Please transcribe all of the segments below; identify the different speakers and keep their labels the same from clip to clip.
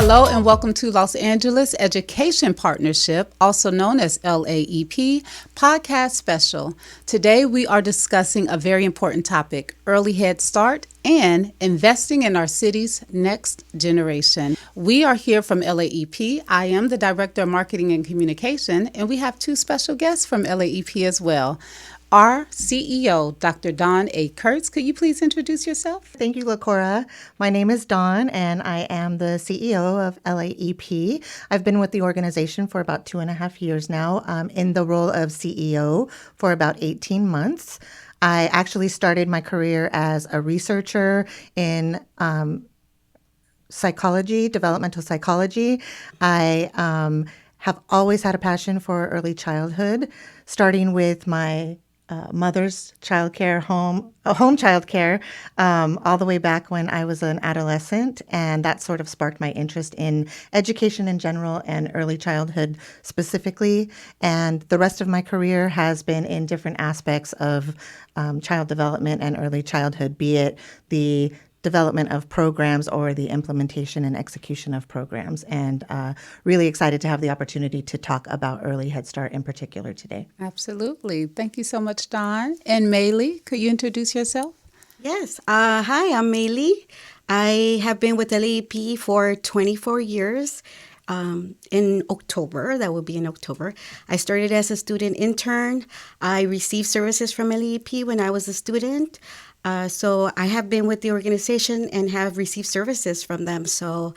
Speaker 1: Hello and welcome to Los Angeles Education Partnership, also known as LAEP, podcast special. Today we are discussing a very important topic, early head start and investing in our city's next generation. We are here from LAEP. I am the Director of Marketing and Communication, and we have two special guests from LAEP as well. Our CEO, Dr. Dawn A. Kurtz, could you please introduce yourself?
Speaker 2: Thank you, LaCora. My name is Dawn, and I am the CEO of LAEP. I've been with the organization for about 2.5 years now, in the role of CEO for about 18 months. I actually started my career as a researcher in psychology, developmental psychology. I have always had a passion for early childhood, starting with my mother's childcare, home childcare, all the way back when I was an adolescent. And that sort of sparked my interest in education in general and early childhood specifically. And the rest of my career has been in different aspects of child development and early childhood, be it the development of programs or the implementation and execution of programs. And really excited to have the opportunity to talk about Early Head Start in particular today.
Speaker 1: Absolutely. Thank you so much, Dawn. And Meyli, could you introduce yourself?
Speaker 3: Yes. Hi, I'm Meyli. I have been with LAEP for 24 years. In October, that will be in October. I started as a student intern. I received services from LAEP when I was a student. So I have been with the organization and have received services from them. So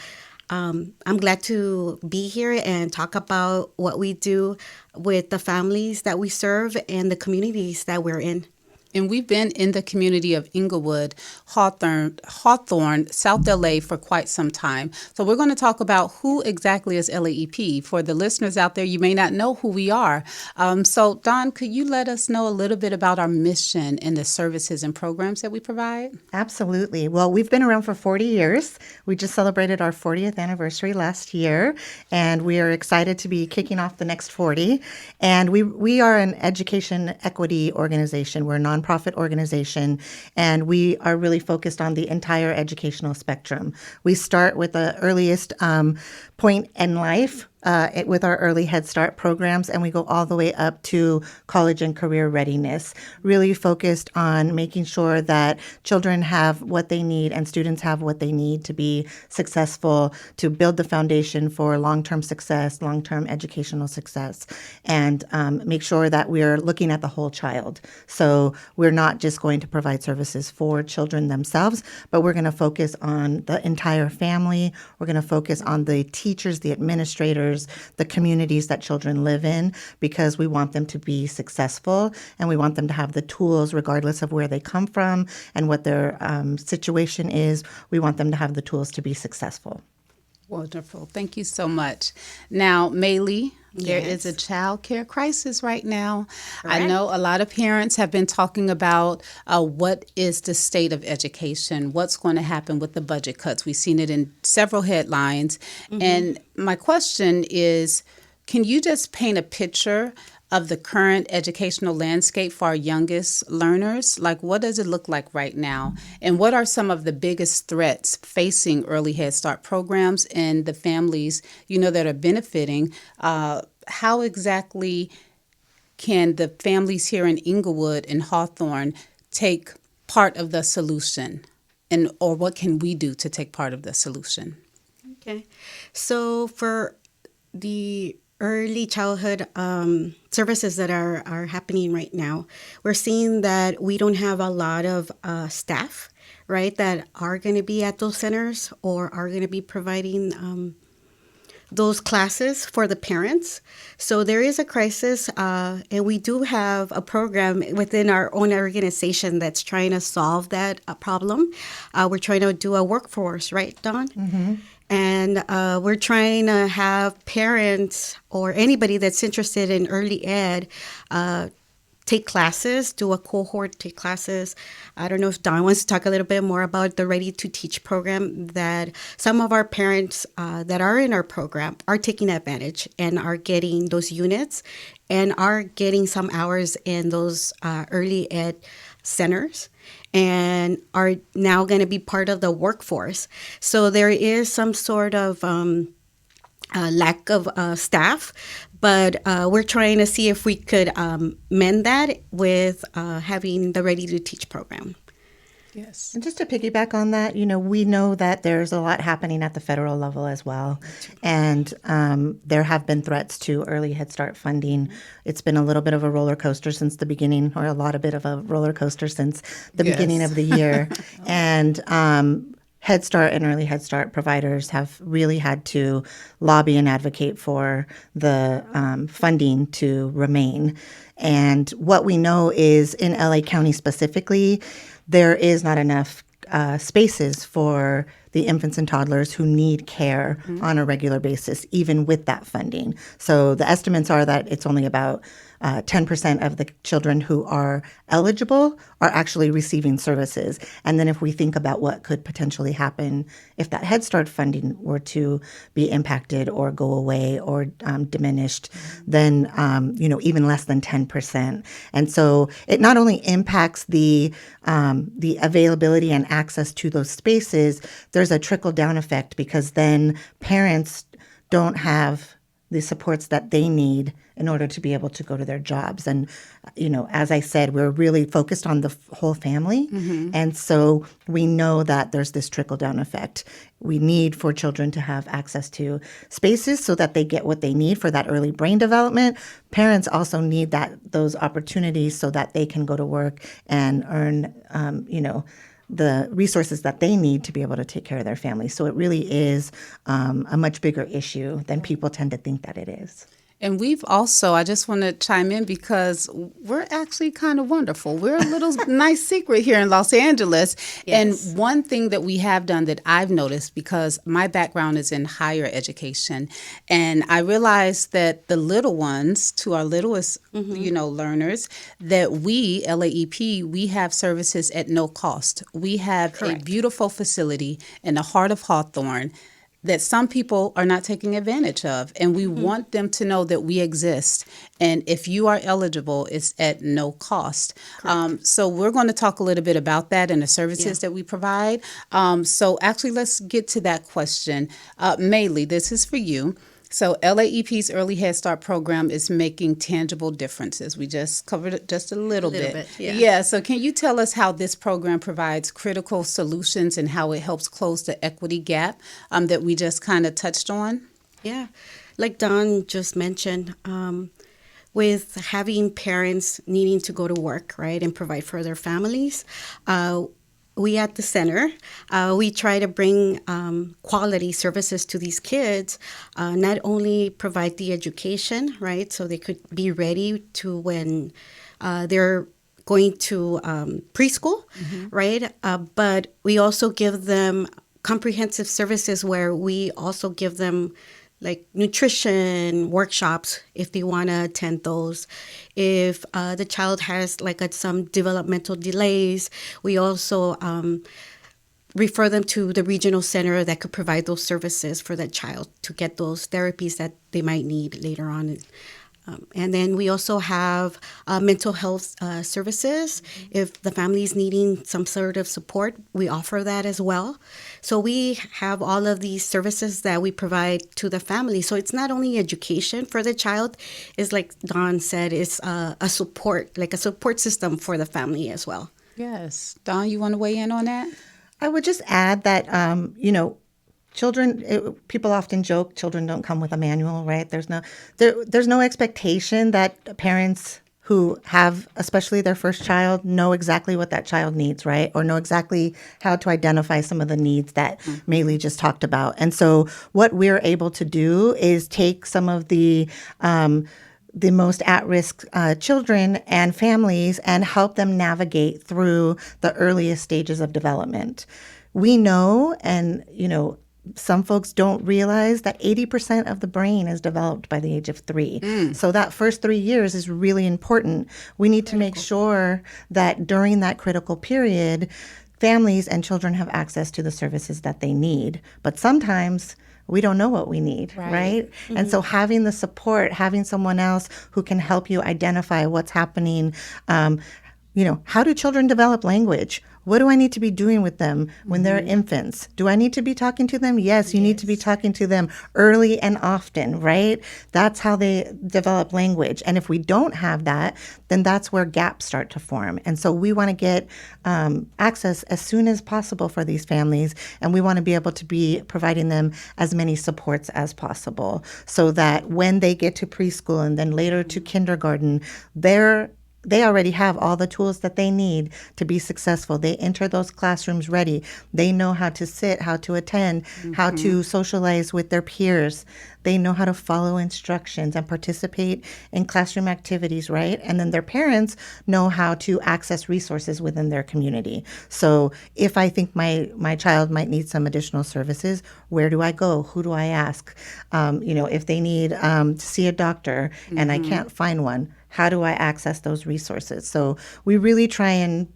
Speaker 3: I'm glad to be here and talk about what we do with the families that we serve and the communities that we're in.
Speaker 1: And we've been in the community of Inglewood, Hawthorne, South LA for quite some time. So we're going to talk about who exactly is LAEP. For the listeners out there, you may not know who we are. So Dawn, could you let us know a little bit about our mission and the services and programs that we provide?
Speaker 2: Absolutely. Well, we've been around for 40 years. We just celebrated our 40th anniversary last year, and we are excited to be kicking off the next 40. And we are an education equity organization. We're a nonprofit organization, and we are really focused on the entire educational spectrum. We start with the earliest point in life with our Early Head Start programs, and we go all the way up to college and career readiness, really focused on making sure that children have what they need and students have what they need to be successful, to build the foundation for long-term success, long-term educational success, and make sure that we're looking at the whole child. So we're not just going to provide services for children themselves, but we're going to focus on the entire family. We're going to focus on the teachers, the administrators, the communities that children live in, because we want them to be successful and we want them to have the tools regardless of where they come from and what their situation is. We want them to have the tools to be successful.
Speaker 1: Wonderful. Thank you so much. Now, Meyli, there
Speaker 3: Yes.
Speaker 1: is a child care crisis right now.
Speaker 3: Correct.
Speaker 1: I know a lot of parents have been talking about what is the state of education, what's going to happen with the budget cuts. We've seen it in several headlines. And my question is, can you just paint a picture of the current educational landscape for our youngest learners? Like, what does it look like right now? And what are some of the biggest threats facing early Head Start programs and the families, that are benefiting? How exactly can the families here in Inglewood and Hawthorne take part of the solution? Or what can we do to take part of the solution?
Speaker 3: Okay. So for the early childhood services that are happening right now, we're seeing that we don't have a lot of staff, right, that are going to be at those centers or are going to be providing those classes for the parents. So there is a crisis, and we do have a program within our own organization that's trying to solve that problem. We're trying to do a workforce, right, Dawn? Mm-hmm. And we're trying to have parents or anybody that's interested in early ed take classes, do a cohort, take classes. I don't know if Dawn wants to talk a little bit more about the Ready to Teach program that some of our parents that are in our program are taking advantage and are getting those units and are getting some hours in those early ed centers and are now going to be part of the workforce. So there is some sort of lack of staff, but we're trying to see if we could mend that with having the Ready to Teach program.
Speaker 1: Yes.
Speaker 2: And just to piggyback on that, we know that there's a lot happening at the federal level as well. And there have been threats to early Head Start funding. It's been a little bit of a roller coaster since the beginning, or a lot of bit of a roller coaster since the beginning of the year. And Head Start and early Head Start providers have really had to lobby and advocate for the funding to remain. And what we know is in LA County specifically, there is not enough spaces for the infants and toddlers who need care on a regular basis, even with that funding. So the estimates are that it's only about 10% of the children who are eligible are actually receiving services. And then if we think about what could potentially happen if that Head Start funding were to be impacted or go away or diminished, then, even less than 10%. And so it not only impacts the availability and access to those spaces, there's a trickle-down effect because then parents don't have the supports that they need in order to be able to go to their jobs. And, as I said, we're really focused on the whole family. And so we know that there's this trickle-down effect. We need for children to have access to spaces so that they get what they need for that early brain development. Parents also need those opportunities so that they can go to work and earn, the resources that they need to be able to take care of their families. So it really is a much bigger issue than people tend to think that it is.
Speaker 1: And we've also, I just want to chime in because we're actually kind of wonderful. We're a little nice secret here in Los Angeles.
Speaker 3: Yes.
Speaker 1: And one thing that we have done that I've noticed, because my background is in higher education, and I realized that the little ones, to our littlest, learners, that we, LAEP, we have services at no cost. We have
Speaker 3: Correct.
Speaker 1: a beautiful facility in the heart of Hawthorne that some people are not taking advantage of. And we want them to know that we exist. And if you are eligible, it's at no cost. So we're going to talk a little bit about that and the services that we provide. So actually, let's get to that question. Meyli, this is for you. So LAEP's Early Head Start program is making tangible differences. We just covered it just a little bit.
Speaker 3: Yeah.
Speaker 1: So can you tell us how this program provides critical solutions and how it helps close the equity gap that we just kind of touched on?
Speaker 3: Yeah. Like Don just mentioned, with having parents needing to go to work, right, and provide for their families, we at the center, we try to bring quality services to these kids, not only provide the education, right, so they could be ready to when they're going to preschool, right, but we also give them comprehensive services where we also give them like nutrition workshops if they want to attend those. If the child has some developmental delays, we also refer them to the regional center that could provide those services for that child to get those therapies that they might need later on. And then we also have mental health services. If the family is needing some sort of support, we offer that as well. So we have all of these services that we provide to the family. So it's not only education for the child, it's like Don said, it's a support system for the family as well.
Speaker 1: Yes. Don, you want to weigh in on that?
Speaker 2: I would just add that, people often joke children don't come with a manual, right? There's no expectation that parents who have, especially their first child, know exactly what that child needs, right? Or know exactly how to identify some of the needs that Meyli just talked about. And so what we're able to do is take some of the most at-risk children and families and help them navigate through the earliest stages of development. We know, and, some folks don't realize that 80% of the brain is developed by the age of 3. So that first 3 years is really important. We need to make sure that during that critical period, families and children have access to the services that they need. But sometimes we don't know what we need, right? And so having the support, having someone else who can help you identify what's happening, how do children develop language? What do I need to be doing with them when they're infants? Do I need to be talking to them? Yes, you need to be talking to them early and often, right? That's how they develop language. And if we don't have that, then that's where gaps start to form. And so we want to get access as soon as possible for these families. And we want to be able to be providing them as many supports as possible so that when they get to preschool and then later to kindergarten, they already have all the tools that they need to be successful. They enter those classrooms ready. They know how to sit, how to attend, how to socialize with their peers. They know how to follow instructions and participate in classroom activities, right? And then their parents know how to access resources within their community. So if I think my child might need some additional services, where do I go? Who do I ask? If they need to see a doctor and I can't find one, how do I access those resources? So we really try and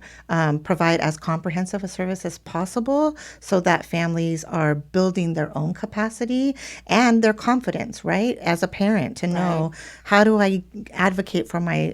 Speaker 2: provide as comprehensive a service as possible so that families are building their own capacity and their confidence, right? As a parent to know, how do I advocate for my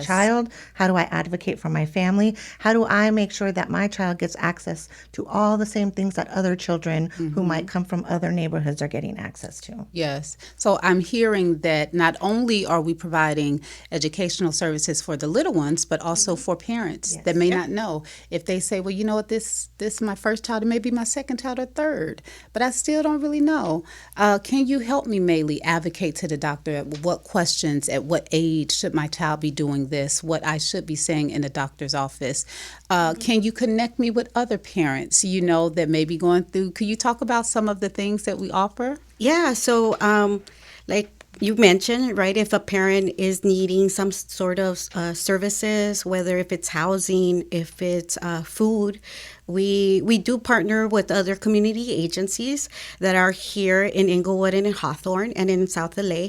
Speaker 2: child? How do I advocate for my family? How do I make sure that my child gets access to all the same things that other children who might come from other neighborhoods are getting access to?
Speaker 1: Yes. So I'm hearing that not only are we providing educational services for the little ones, but also for parents that may not know. If they say, well, you know what, this is my first child, it may be my second child or third, but I still don't really know. Can you help me, Meyli, advocate to the doctor at what questions, at what age should my child be doing this, what I should be saying in the doctor's office? Can you connect me with other parents, that may be going through? Could you talk about some of the things that we offer?
Speaker 3: Yeah, so like you mentioned, right, if a parent is needing some sort of services, whether if it's housing, if it's food, we do partner with other community agencies that are here in Inglewood and in Hawthorne and in South LA,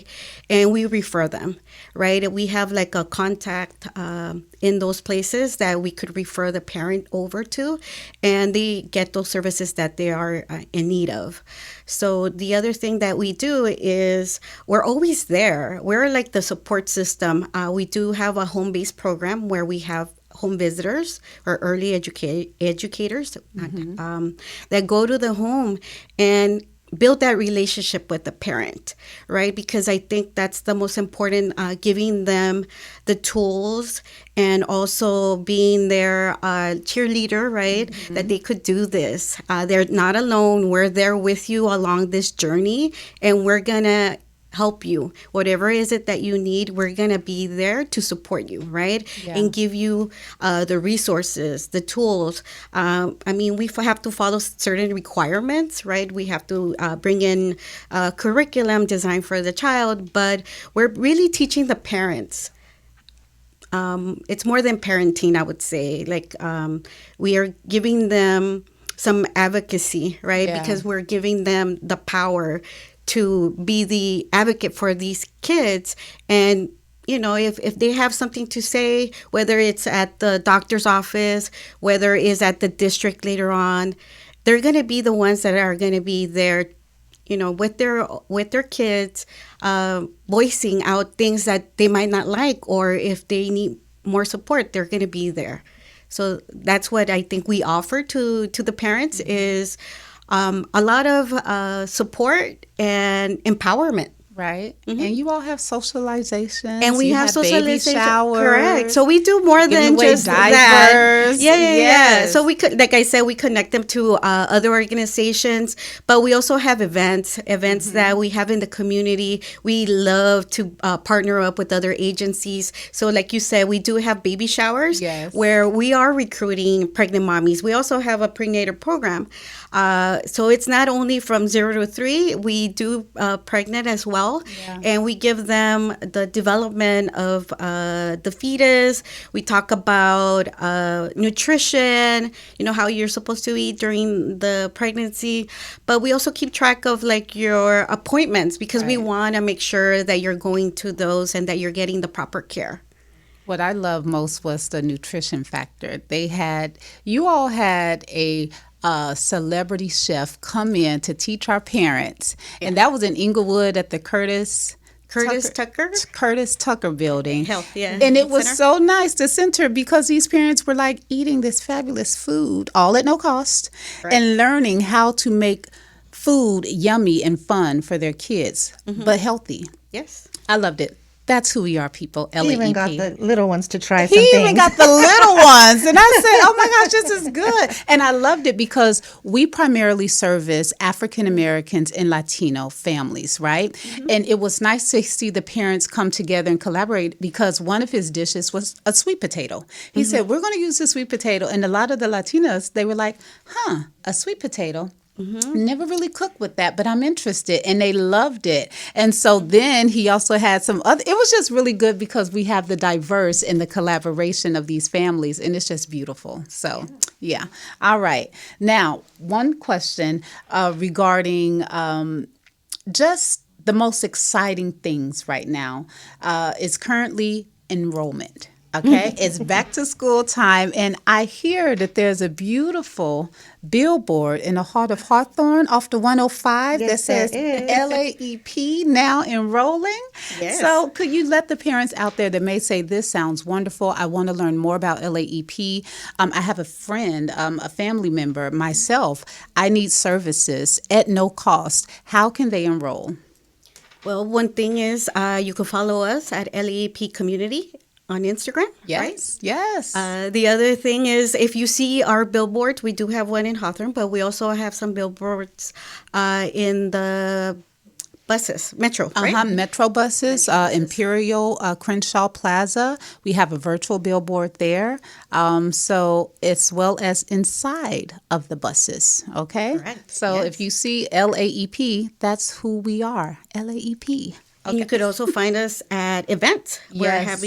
Speaker 3: and we refer them, right? We have like a contact in those places that we could refer the parent over to, and they get those services that they are in need of. So the other thing that we do is we're always there. We're like the support system. We do have a home-based program where we have home visitors or early educators that go to the home and build that relationship with the parent, right? Because I think that's the most important, giving them the tools and also being their cheerleader, right? That they could do this. They're not alone. We're there with you along this journey, and we're going to help you. Whatever is it that you need, we're going to be there to support you, right? Yeah. And give you the resources, the tools. We have to follow certain requirements, right? We have to bring in curriculum designed for the child, but we're really teaching the parents. It's more than parenting, I would say. Like we are giving them some advocacy, right? Yeah. Because we're giving them the power to be the advocate for these kids. And, if they have something to say, whether it's at the doctor's office, whether it's at the district later on, they're going to be the ones that are going to be there, with their kids, voicing out things that they might not like, or if they need more support, they're going to be there. So that's what I think we offer to the parents is a lot of support and empowerment.
Speaker 1: Right. And you all have socialization.
Speaker 3: And we have socialization.
Speaker 1: Baby showers.
Speaker 3: Correct. So we do more than just
Speaker 1: diapers.
Speaker 3: That. Yeah. So we could, like I said, we connect them to other organizations, but we also have events that we have in the community. We love to partner up with other agencies. So like you said, we do have baby showers where we are recruiting pregnant mommies. We also have a prenatal program. So it's not only from 0 to 3, we do pregnant as well. And we give them the development of the fetus. We talk about nutrition, how you're supposed to eat during the pregnancy. But we also keep track of like your appointments because we want to make sure that you're going to those and that you're getting the proper care.
Speaker 1: What I love most was the nutrition factor. You all had a celebrity chef come in to teach our parents, and that was in Inglewood at the Kurtz Curtis Tucker building.
Speaker 3: Health, yeah.
Speaker 1: And it was
Speaker 3: Center.
Speaker 1: so nice, the center, because these parents were like eating this fabulous food, all at no cost, and learning how to make food yummy and fun for their kids, but healthy.
Speaker 3: Yes.
Speaker 1: I loved it. That's who we are, people. LAEP.
Speaker 2: He even got the little ones to try
Speaker 1: He
Speaker 2: something.
Speaker 1: even got the little ones. And I said, oh my gosh, this is good. And I loved it because we primarily service African Americans and Latino families, right? And it was nice to see the parents come together and collaborate because one of his dishes was a sweet potato. He said, we're going to use the sweet potato. And a lot of the Latinas, they were like, a sweet potato. Never really cooked with that, but I'm interested. And they loved it. And so then he also had some other, it was just really good because we have the diverse and the collaboration of these families, and it's just beautiful. So, yeah. All right. Now, one question regarding just the most exciting things right now is currently enrollment. Okay, it's back to school time, and I hear that there's a beautiful billboard in the heart of Hawthorne off the 105 that says LAEP now enrolling.
Speaker 3: Yes.
Speaker 1: So could you let the parents out there that may say, this sounds wonderful, I want to learn more about LAEP. I have a friend, a family member, myself, I need services at no cost. How can they enroll?
Speaker 3: Well, one thing is you can follow us at LAEP Community on Instagram.
Speaker 1: Yes, yes.
Speaker 3: The other thing is if you see our billboards, we do have one in Hawthorne, but we also have some billboards in the buses, Metro, right?
Speaker 1: Metro buses, Imperial Crenshaw Plaza. We have a virtual billboard there. So as well as inside of the buses, okay?
Speaker 3: Correct.
Speaker 1: So if you see LAEP, that's who we are, LAEP.
Speaker 3: And you could also find us at events.
Speaker 1: Yes.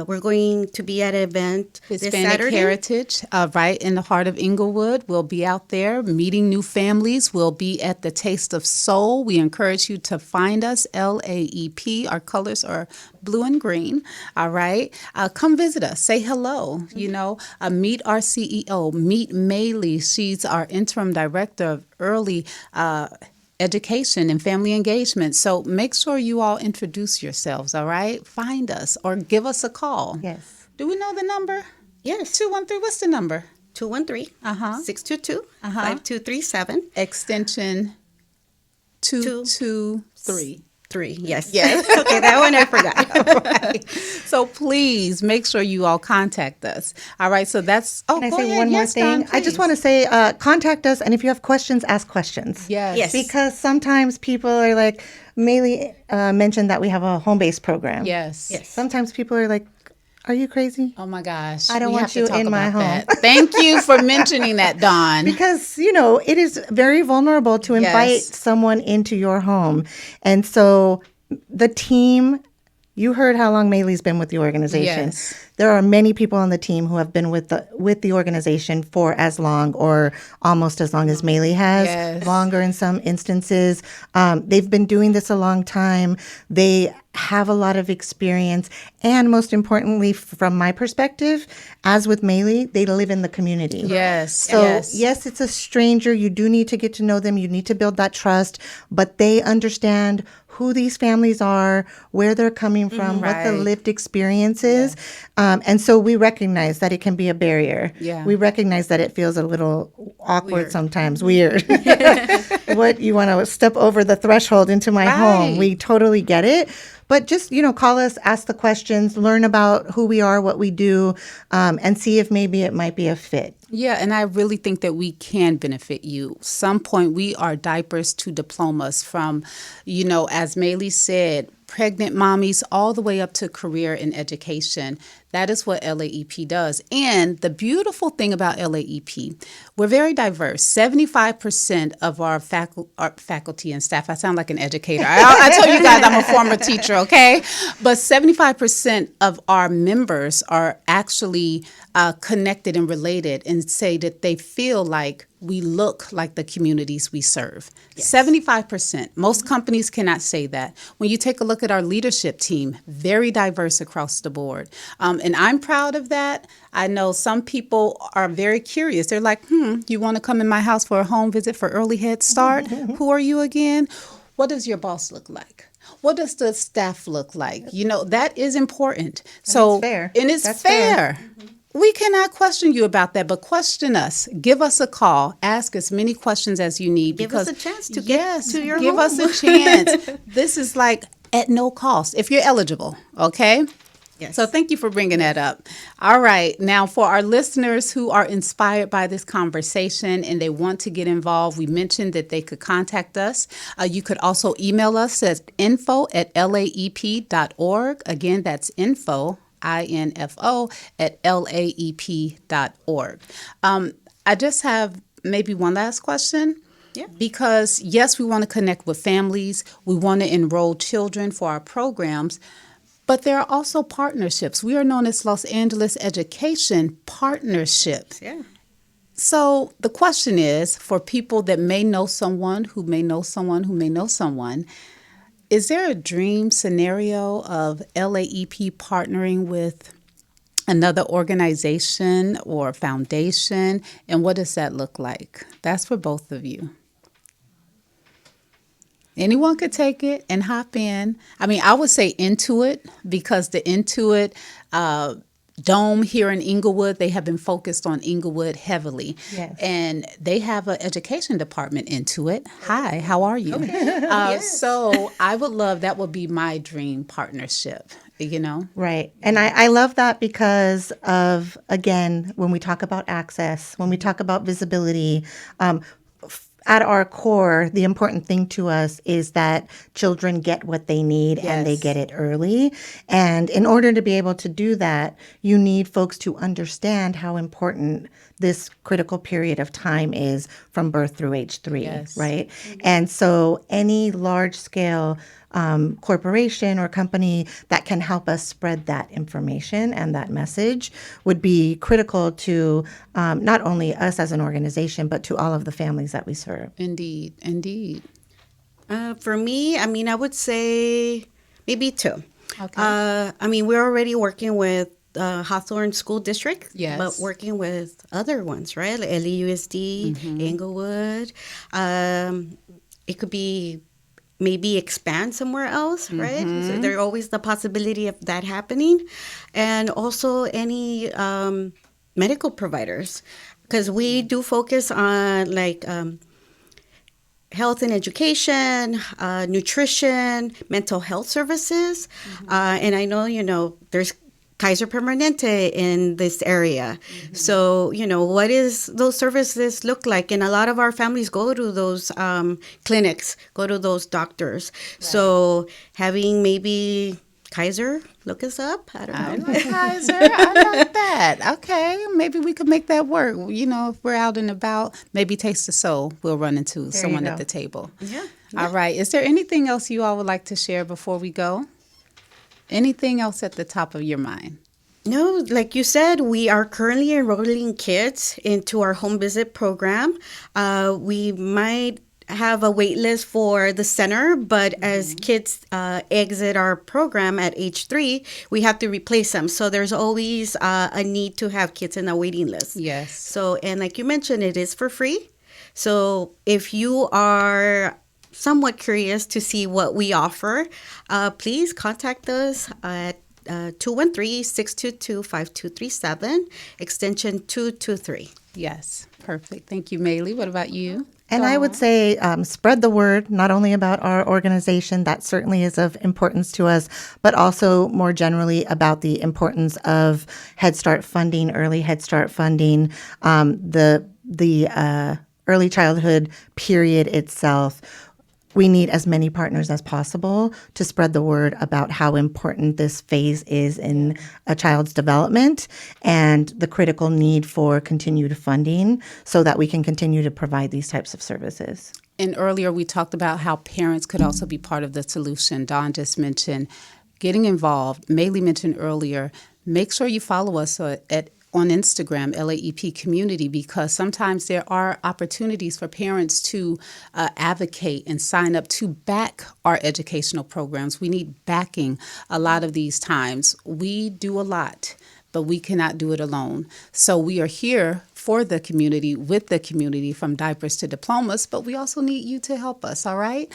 Speaker 3: We're going to be at an event this
Speaker 1: Hispanic
Speaker 3: Saturday.
Speaker 1: Heritage, right in the heart of Inglewood. We'll be out there meeting new families. We'll be at the Taste of Soul. We encourage you to find us, LAEP. Our colors are blue and green. All right. Come visit us. Say hello. You know, meet our CEO. Meet Meyli. She's our interim director of early education and family engagement. So make sure you all introduce yourselves, all right? Find us or give us a call.
Speaker 2: Yes.
Speaker 1: Do we know the number?
Speaker 3: Yes.
Speaker 1: 213, what's the number?
Speaker 3: 213-622-5237.
Speaker 1: Extension 223.
Speaker 3: 3, yes.
Speaker 1: Yes.
Speaker 3: Okay, that one I forgot.
Speaker 1: Right. So please make sure you all contact us. All right, so that's,
Speaker 2: Can I
Speaker 1: go
Speaker 2: say
Speaker 1: ahead.
Speaker 2: one more
Speaker 1: Yes,
Speaker 2: thing?
Speaker 1: Dawn,
Speaker 2: I just
Speaker 1: please.
Speaker 2: want to say, contact us, and if you have questions, ask questions.
Speaker 1: Yes.
Speaker 3: Yes.
Speaker 2: Because sometimes people are like, Meyli mentioned that we have a home-based program.
Speaker 1: Yes.
Speaker 3: Yes.
Speaker 2: Sometimes people are like, are you crazy?
Speaker 1: Oh my gosh.
Speaker 2: I don't
Speaker 1: We
Speaker 2: want
Speaker 1: have to
Speaker 2: you
Speaker 1: talk
Speaker 2: in my
Speaker 1: about
Speaker 2: home.
Speaker 1: that. Thank you for mentioning that, Dawn.
Speaker 2: Because, you know, it is very vulnerable to invite
Speaker 1: Yes.
Speaker 2: someone into your home. And so the team, you heard how long Meyli's been with the organization.
Speaker 1: Yes.
Speaker 2: There are many people on the team who have been with the organization for as long or almost as long as Meyli has,
Speaker 1: Yes.
Speaker 2: longer in some instances. They've been doing this a long time. They have a lot of experience. And most importantly, from my perspective, as with Meyli, they live in the community.
Speaker 1: Yes.
Speaker 2: So,
Speaker 1: yes.
Speaker 2: yes, it's a stranger. You do need to get to know them. You need to build that trust. But they understand who these families are, where they're coming from, what the
Speaker 1: Right.
Speaker 2: lived experience is. And so we recognize that it can be a barrier.
Speaker 1: Yeah.
Speaker 2: We recognize that it feels a little awkward sometimes, weird. What, you want to step over the threshold into my home.
Speaker 1: Right.
Speaker 2: We totally get it. But just, you know, call us, ask the questions, learn about who we are, what we do, and see if maybe it might be a fit.
Speaker 1: Yeah, and I really think that we can benefit you. Some point we are diapers to diplomas from, you know, as Meyli said, pregnant mommies all the way up to career in education. That is what LAEP does. And the beautiful thing about LAEP, we're very diverse. 75% of our faculty and staff, I sound like an educator. I tell you guys I'm a former teacher, okay? But 75% of our members are actually connected and related and say that they feel like we look like the communities we serve. 75%. Most companies cannot say that. When you take a look at our leadership team, very diverse across the board. And I'm proud of that. I know some people are very curious. They're like, you want to come in my house for a home visit for early Head Start? Who are you again? What does your boss look like? What does the staff look like? That is important. So,
Speaker 2: it's fair.
Speaker 1: And it's
Speaker 2: That's
Speaker 1: fair. We cannot question you about that, but question us. Give us a call. Ask as many questions as you need.
Speaker 3: Give us a chance to get to your
Speaker 1: give
Speaker 3: home.
Speaker 1: us a chance. This is like at no cost if you're eligible, okay?
Speaker 3: Yes.
Speaker 1: So thank you for bringing that up. All right. Now, for our listeners who are inspired by this conversation and they want to get involved, we mentioned that they could contact us. You could also email us at info@laep.org. Again, that's info, INFO, at laep.org. I just have maybe one last question.
Speaker 3: Yeah.
Speaker 1: Because, yes, we want to connect with families. We want to enroll children for our programs. But there are also partnerships. We are known as Los Angeles Education Partnerships.
Speaker 3: Yeah.
Speaker 1: So the question is, for people that may know someone who may know someone who may know someone, is there a dream scenario of LAEP partnering with another organization or foundation? And what does that look like? That's for both of you. Anyone could take it and hop in. I mean, I would say Intuit, because the Intuit Dome here in Inglewood, they have been focused on Inglewood heavily.
Speaker 2: Yes.
Speaker 1: And they have an education department Intuit. Hi, how are you? So I would love, that would be my dream partnership,
Speaker 2: Right. And I love that because of, again, when we talk about access, when we talk about visibility, at our core, the important thing to us is that children get what they need and they get it early. And in order to be able to do that, you need folks to understand how important this critical period of time is from birth through age 3, right? And so any large scale corporation or company that can help us spread that information and that message would be critical to not only us as an organization, but to all of the families that we serve.
Speaker 1: Indeed.
Speaker 3: For me, I would say maybe 2.
Speaker 1: Okay.
Speaker 3: We're already working with Hawthorne School District,
Speaker 1: Yes.
Speaker 3: but working with other ones, right? Like LAUSD, Inglewood. It could be maybe expand somewhere else, right? So there's always the possibility of that happening. And also any medical providers, because we do focus on health and education, nutrition, mental health services. And I know, there's Kaiser Permanente in this area. So, what is those services look like? And a lot of our families go to those clinics, go to those doctors. Right. So having maybe Kaiser look us up. I don't know.
Speaker 1: Kaiser, I like that. Okay, maybe we could make that work. If we're out and about, maybe Taste the Soul, we'll run into someone at the table.
Speaker 3: Yeah.
Speaker 1: All right. Is there anything else you all would like to share before we go? Anything else at the top of your mind?
Speaker 3: No, like you said, we are currently enrolling kids into our home visit program. We might have a wait list for the center, but as kids exit our program at age 3, we have to replace them. So there's always a need to have kids in a waiting list.
Speaker 1: Yes.
Speaker 3: So, and like you mentioned, it is for free. So if you are somewhat curious to see what we offer, please contact us at 213-622-5237, extension 223.
Speaker 1: Yes, perfect. Thank you, Meyli. What about you?
Speaker 2: And I would say spread the word, not only about our organization, that certainly is of importance to us, but also more generally about the importance of Head Start funding, early Head Start funding, the early childhood period itself. We need as many partners as possible to spread the word about how important this phase is in a child's development and the critical need for continued funding so that we can continue to provide these types of services.
Speaker 1: And earlier we talked about how parents could also be part of the solution. Dawn just mentioned getting involved. Meyli mentioned earlier, make sure you follow us on Instagram, LAEP Community, because sometimes there are opportunities for parents to advocate and sign up to back our educational programs. We need backing a lot of these times. We do a lot, but we cannot do it alone. So we are here for the community, with the community, from diapers to diplomas, but we also need you to help us, all right?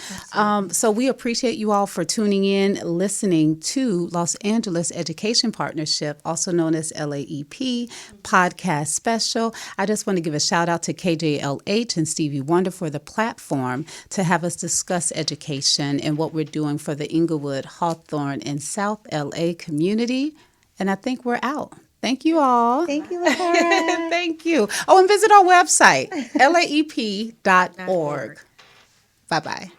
Speaker 1: So we appreciate you all for tuning in, listening to Los Angeles Education Partnership, also known as LAEP Podcast Special. I just want to give a shout out to KJLH and Stevie Wonder for the platform to have us discuss education and what we're doing for the Inglewood, Hawthorne, and South LA community. And I think we're out. Thank you all.
Speaker 2: Thank you, LaCora.
Speaker 1: Thank you. Oh, and visit our website, laep.org. Bye-bye.